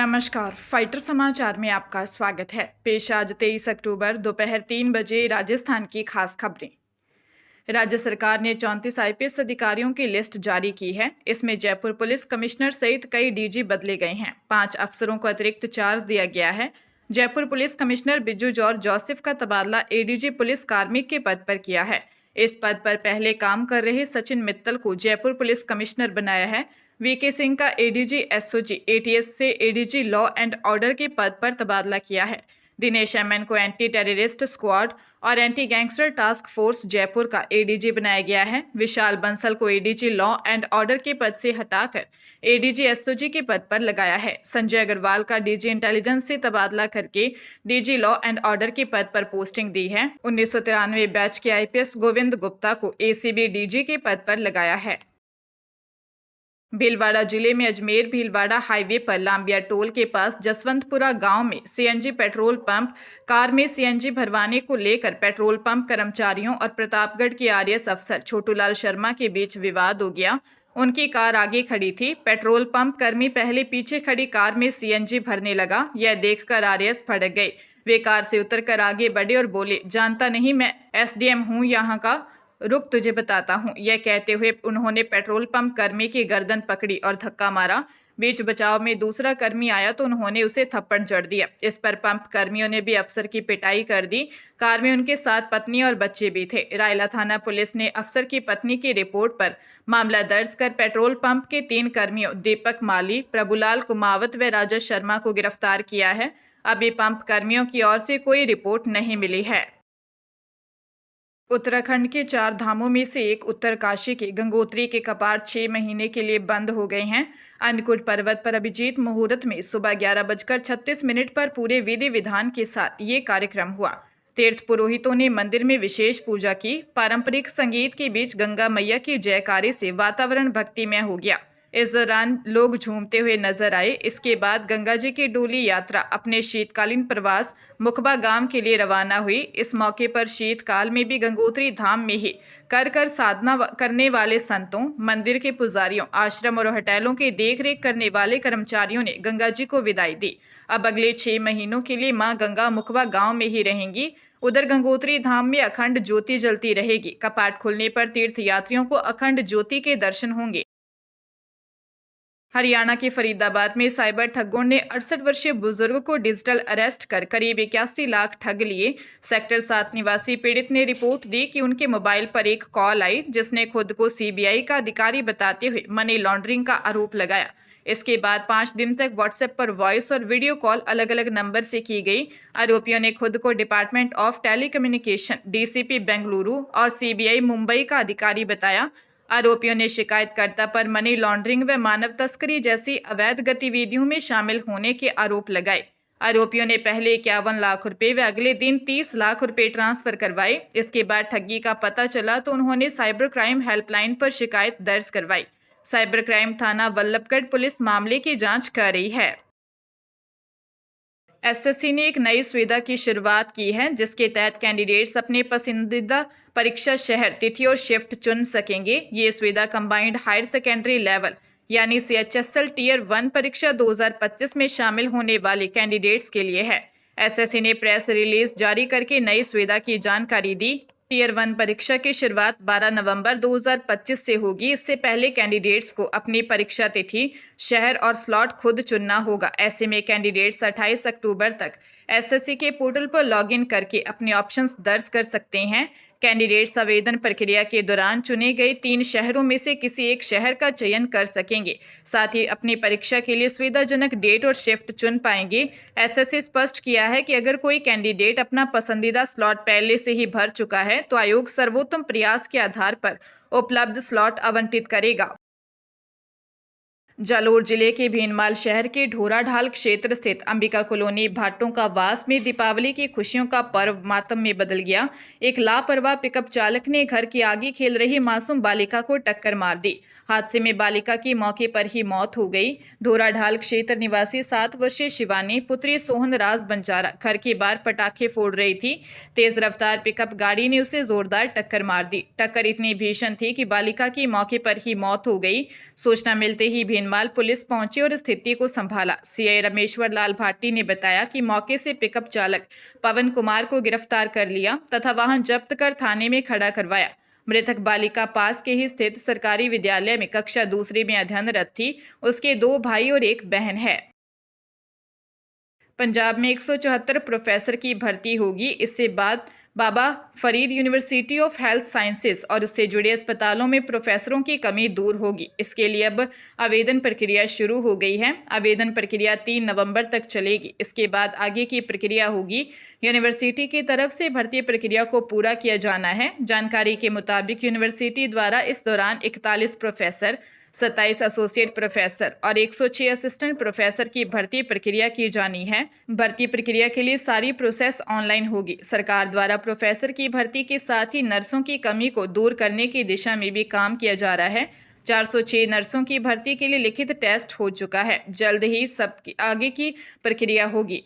नमस्कार, फाइटर समाचार में आपका स्वागत है। पेश आज 23 अक्टूबर दोपहर 3 बजे राजस्थान की खास खबरें। राज्य सरकार ने 34 आईपीएस अधिकारियों की लिस्ट जारी की है। इसमें जयपुर पुलिस कमिश्नर सहित कई डीजी बदले गए हैं। 5 अफसरों को अतिरिक्त चार्ज दिया गया है। जयपुर पुलिस कमिश्नर बिज्जू जॉर्ज जोसेफ का तबादला एडीजी पुलिस कार्मिक के पद पर किया है। इस पद पर पहले काम कर रहे सचिन मित्तल को जयपुर पुलिस कमिश्नर बनाया है। वीके सिंह का एडीजी एसओजी एटीएस से एडीजी लॉ एंड ऑर्डर के पद पर तबादला किया है। दिनेश एमएन को एंटी टेररिस्ट स्क्वाड और anti gangster task force Jaipur का एडीजी बनाया गया है। विशाल बंसल को एडीजी लॉ एंड ऑर्डर के पद से हटाकर एडीजी एसओजी के पद पर लगाया है। संजय अग्रवाल का डीजी इंटेलिजेंस से तबादला करके डीजी लॉ एंड ऑर्डर के पद पर पोस्टिंग दी है। 1993 बैच के आईपीएस गोविंद गुप्ता को एसीबी डीजी के पद पर लगाया है। भीलवाड़ा जिले में अजमेर भीलवाड़ा हाईवे पर लांबिया टोल के पास जसवंतपुरा गांव में सीएनजी पेट्रोल पंप कार में सीएनजी भरवाने को लेकर पेट्रोल पंप कर्मचारियों और प्रतापगढ़ के आरएएस अफसर छोटूलाल शर्मा के बीच विवाद हो गया। उनकी कार आगे खड़ी थी। पेट्रोल पंप कर्मी पहले पीछे खड़ी कार में सीएनजी भरने लगा। यह देखकर आरएएस भड़क गए। वे कार से उतरकर आगे बढ़े और बोले, जानता नहीं, मैं एसडीएम हूँ यहाँ का, रुक तुझे बताता हूँ। यह कहते हुए उन्होंने पेट्रोल पंप कर्मी की गर्दन पकड़ी और धक्का मारा। बीच बचाव में दूसरा कर्मी आया तो उन्होंने उसे थप्पड़ जड़ दिया। इस पर पंप कर्मियों ने भी अफसर की पिटाई कर दी। कार में उनके साथ पत्नी और बच्चे भी थे। रायला थाना पुलिस ने अफसर की पत्नी की रिपोर्ट पर मामला दर्ज कर पेट्रोल पंप के 3 कर्मियों दीपक माली, प्रभुलाल कुमावत व राजा शर्मा को गिरफ्तार किया है। अभी पंप कर्मियों की ओर से कोई रिपोर्ट नहीं मिली है। उत्तराखंड के 4 धामों में से एक उत्तरकाशी के गंगोत्री के कपाट 6 महीने के लिए बंद हो गए हैं। अन्नकूट पर्वत पर अभिजीत मुहूर्त में सुबह 11:36 पर पूरे विधि विधान के साथ ये कार्यक्रम हुआ। तीर्थ पुरोहितों ने मंदिर में विशेष पूजा की। पारंपरिक संगीत के बीच गंगा मैया की जयकारे से वातावरण भक्तिमय हो गया। इस दौरान लोग झूमते हुए नजर आए। इसके बाद गंगा जी की डोली यात्रा अपने शीतकालीन प्रवास मुखबा गांव के लिए रवाना हुई। इस मौके पर शीतकाल में भी गंगोत्री धाम में ही कर साधना करने वाले संतों, मंदिर के पुजारियों, आश्रम और होटलों की देखरेख करने वाले कर्मचारियों ने गंगा जी को विदाई दी। अब अगले 6 महीनों के लिए मां गंगा मुखबा गांव में ही रहेंगी। उधर गंगोत्री धाम में अखंड ज्योति जलती रहेगी। कपाट खुलने पर तीर्थ यात्रियों को अखंड ज्योति के दर्शन होंगे। हरियाणा के फरीदाबाद में साइबर ठगों ने 68 वर्षीय बुजुर्ग को डिजिटल अरेस्ट कर करीब 81 लाख ठग लिए। सेक्टर 7 निवासी पीड़ित ने रिपोर्ट दी कि उनके मोबाइल पर एक कॉल आई जिसने खुद को सीबीआई का अधिकारी बताते हुए मनी लॉन्ड्रिंग का आरोप लगाया। इसके बाद 5 दिन तक व्हाट्सएप पर वॉइस और वीडियो कॉल अलग अलग नंबर से की गई। आरोपियों ने खुद को department of telecommunication, DCP Bengaluru और सीबीआई मुंबई का अधिकारी बताया। आरोपियों ने शिकायतकर्ता पर मनी लॉन्ड्रिंग व मानव तस्करी जैसी अवैध गतिविधियों में शामिल होने के आरोप लगाए। आरोपियों ने पहले 51 लाख रुपए व अगले दिन 30 लाख रुपए ट्रांसफर करवाए। इसके बाद ठगी का पता चला तो उन्होंने साइबर क्राइम हेल्पलाइन पर शिकायत दर्ज करवाई। साइबर क्राइम थाना वल्लभगढ़ पुलिस मामले की जांच कर रही है। एसएससी ने एक नई सुविधा की शुरुआत की है जिसके तहत कैंडिडेट्स अपने पसंदीदा परीक्षा शहर, तिथि और शिफ्ट चुन सकेंगे। ये सुविधा कंबाइंड हायर सेकेंडरी लेवल यानी CHSL टियर 1 परीक्षा 2025 में शामिल होने वाले कैंडिडेट्स के लिए है। एसएससी ने प्रेस रिलीज जारी करके नई सुविधा की जानकारी दी। टियर 1 परीक्षा की शुरुआत 12 नवंबर 2025 से होगी। इससे पहले कैंडिडेट्स को अपनी परीक्षा तिथि, शहर और स्लॉट खुद चुनना होगा। ऐसे में कैंडिडेट्स 28 अक्टूबर तक एसएससी के पोर्टल पर लॉगिन करके अपने ऑप्शंस दर्ज कर सकते हैं। कैंडिडेट्स आवेदन प्रक्रिया के दौरान चुने गए 3 शहरों में से किसी एक शहर का चयन कर सकेंगे। साथ ही अपनी परीक्षा के लिए सुविधाजनक डेट और शिफ्ट चुन पाएंगे। एसएससी स्पष्ट किया है कि अगर कोई कैंडिडेट अपना पसंदीदा स्लॉट पहले से ही भर चुका है तो आयोग सर्वोत्तम प्रयास के आधार पर उपलब्ध स्लॉट आवंटित करेगा। जालोर जिले के भीनमाल शहर के ढोराढाल क्षेत्र स्थित अंबिका कॉलोनी भाटों का वास में दीपावली की खुशियों का पर्व मातम में बदल गया। एक लापरवाह पिकअप चालक ने घर के आगे खेल रही मासूम बालिका को टक्कर मार दी। हादसे में बालिका की मौके पर ही मौत हो गई। ढोराढाल क्षेत्र निवासी 7 वर्षीय शिवानी पुत्री सोहन राज बंजारा घर के बाहर पटाखे फोड़ रही थी। तेज रफ्तार पिकअप गाड़ी ने उसे जोरदार टक्कर मार दी। टक्कर इतनी भीषण थी कि बालिका की मौके पर ही मौत हो गई। सूचना मिलते ही बेनमाल पुलिस पहुंची और स्थिति को संभाला। सीआई रमेश्वर लाल भाटी ने बताया कि मौके से पिकअप चालक पवन कुमार को गिरफ्तार कर लिया तथा वाहन जब्त कर थाने में खड़ा करवाया। मृतक बालिका पास के ही स्थित सरकारी विद्यालय में कक्षा दूसरी में अध्ययनरत थी। उसके 2 भाई और 1 बहन है। पंजाब में 174 प्रोफेसर की भर्ती होगी। इससे बाद Baba Farid University of Health Sciences और उससे जुड़े अस्पतालों में प्रोफेसरों की कमी दूर होगी। इसके लिए अब आवेदन प्रक्रिया शुरू हो गई है। आवेदन प्रक्रिया 3 नवंबर तक चलेगी। इसके बाद आगे की प्रक्रिया होगी। यूनिवर्सिटी की तरफ से भर्ती प्रक्रिया को पूरा किया जाना है। जानकारी के मुताबिक यूनिवर्सिटी द्वारा इस दौरान 41 प्रोफेसर, 27 एसोसिएट प्रोफेसर और 106 असिस्टेंट प्रोफेसर की भर्ती प्रक्रिया की जानी है। भर्ती प्रक्रिया के लिए सारी प्रोसेस ऑनलाइन होगी। सरकार द्वारा प्रोफेसर की भर्ती के साथ ही नर्सों की कमी को दूर करने की दिशा में भी काम किया जा रहा है। 406 नर्सों की भर्ती के लिए लिखित टेस्ट हो चुका है। जल्द ही सबकी आगे की प्रक्रिया होगी।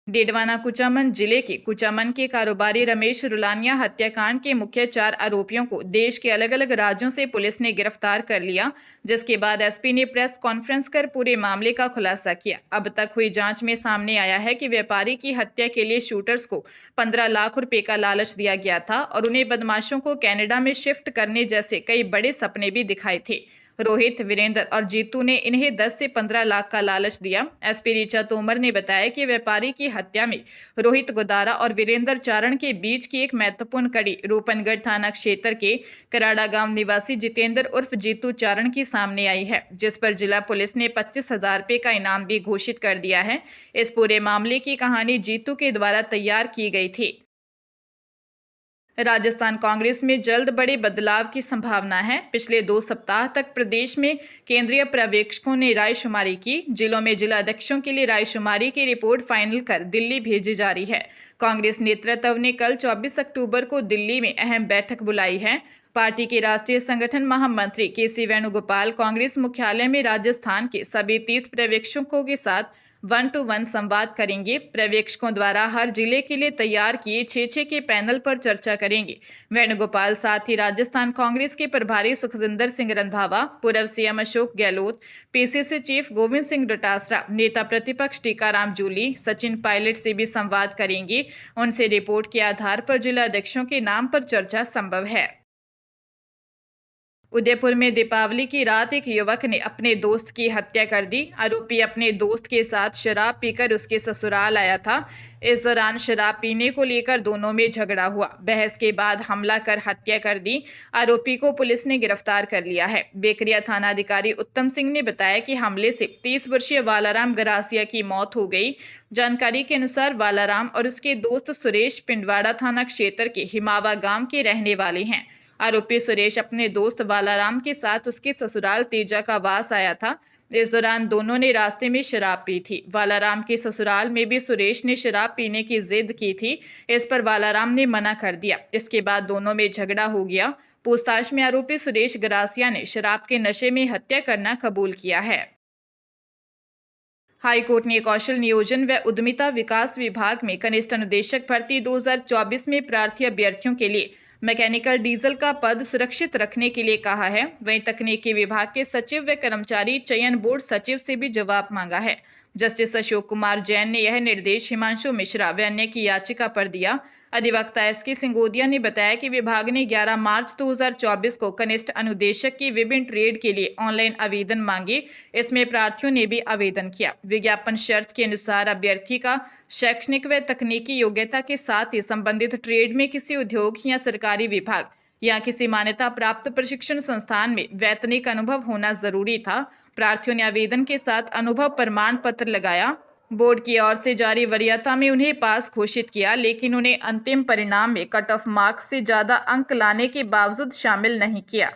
डेडवाना कुचामन जिले के कुचामन के कारोबारी रमेश रुलानिया हत्याकांड के मुख्य 4 आरोपियों को देश के अलग अलग राज्यों से पुलिस ने गिरफ्तार कर लिया, जिसके बाद एसपी ने प्रेस कॉन्फ्रेंस कर पूरे मामले का खुलासा किया। अब तक हुई जांच में सामने आया है कि व्यापारी की हत्या के लिए शूटर्स को 15 लाख रुपए का लालच दिया गया था और उन्हें बदमाशों को कनाडा में शिफ्ट करने जैसे कई बड़े सपने भी दिखाए थे। रोहित, वीरेंद्र और जीतू ने इन्हें 10 से 15 लाख का लालच दिया। एसपी ऋचा तोमर ने बताया कि व्यापारी की हत्या में रोहित गोदारा और वीरेंद्र चारण के बीच की एक महत्वपूर्ण कड़ी रूपनगढ़ थाना क्षेत्र के कराड़ा गांव निवासी जितेंद्र उर्फ जीतू चारण की सामने आई है, जिस पर जिला पुलिस ने 25,000 रुपए का इनाम भी घोषित कर दिया है। इस पूरे मामले की कहानी जीतू के द्वारा तैयार की गई थी। राजस्थान कांग्रेस में जल्द बड़े बदलाव की संभावना है। पिछले 2 सप्ताह तक प्रदेश में केंद्रीय पर्यवेक्षकों ने रायशुमारी की। जिलों में जिलाध्यक्षों के लिए रायशुमारी की रिपोर्ट फाइनल कर दिल्ली भेजी जा रही है। कांग्रेस नेतृत्व ने कल 24 अक्टूबर को दिल्ली में अहम बैठक बुलाई है। पार्टी के राष्ट्रीय संगठन महामंत्री केसी वेणुगोपाल कांग्रेस मुख्यालय में राजस्थान के सभी 30 पर्यवेक्षकों के साथ 1-to-1 संवाद करेंगे। पर्यवेक्षकों द्वारा हर जिले के लिए तैयार किए 6-6 के पैनल पर चर्चा करेंगे। वेणुगोपाल साथ ही राजस्थान कांग्रेस के प्रभारी सुखजिंदर सिंह रंधावा, पूर्व CM Ashok Gehlot, PCC chief Govind Singh Dotasra, नेता प्रतिपक्ष टीकाराम जूली, सचिन पायलट से भी संवाद करेंगे। उनसे रिपोर्ट के आधार पर जिला अध्यक्षों के नाम पर चर्चा संभव है। उदयपुर में दीपावली की रात एक युवक ने अपने दोस्त की हत्या कर दी। आरोपी अपने दोस्त के साथ शराब पीकर उसके ससुराल आया था। इस दौरान शराब पीने को लेकर दोनों में झगड़ा हुआ। बहस के बाद हमला कर हत्या कर दी। आरोपी को पुलिस ने गिरफ्तार कर लिया है। बेकरिया थानाधिकारी उत्तम सिंह ने बताया कि हमले से 30 वर्षीय वालाराम गरासिया की मौत हो गई। जानकारी के अनुसार वालाराम और उसके दोस्त सुरेश पिंडवाड़ा थाना क्षेत्र के हिमावा गांव के रहने वाले हैं। आरोपी सुरेश अपने दोस्त वालाराम के साथ उसके ससुराल तेजा का वास आया था। इस दौरान दोनों ने रास्ते में शराब पी थी। वालाराम के ससुराल में भी सुरेश ने शराब पीने की जिद की थी। इस पर वालाराम ने मना कर दिया। इसके बाद दोनों में झगड़ा हो गया। पूछताछ में आरोपी सुरेश गरासिया ने शराब के नशे में हत्या करना कबूल किया है। हाईकोर्ट ने कौशल नियोजन व उद्यमिता विकास विभाग में कनिष्ठ अनुदेशक भर्ती 2024 में प्रार्थी अभ्यर्थियों के लिए मैकेनिकल डीजल का पद सुरक्षित रखने के लिए कहा है। वहीं तकनीकी विभाग के सचिव व कर्मचारी चयन बोर्ड सचिव से भी जवाब मांगा है। जस्टिस अशोक कुमार जैन ने यह निर्देश हिमांशु मिश्रा व अन्य की याचिका पर दिया। अधिवक्ता एसके सिंगोदिया ने बताया कि विभाग ने 11 मार्च 2024 को कनिष्ठ अनुदेशक की विभिन्न ट्रेड के लिए ऑनलाइन आवेदन मांगे। इसमें प्रार्थियों ने भी आवेदन किया। विज्ञापन शर्त के अनुसार अभ्यर्थी का शैक्षणिक व तकनीकी योग्यता के साथ ही संबंधित ट्रेड में किसी उद्योग या सरकारी विभाग या किसी मान्यता प्राप्त प्रशिक्षण संस्थान में वैतनिक अनुभव होना जरूरी था। प्रार्थियों ने आवेदन के साथ अनुभव प्रमाण पत्र लगाया। बोर्ड की ओर से जारी वरीयता में उन्हें पास घोषित किया, लेकिन उन्हें अंतिम परिणाम में कट ऑफ मार्क्स से ज्यादा अंक लाने के बावजूद शामिल नहीं किया।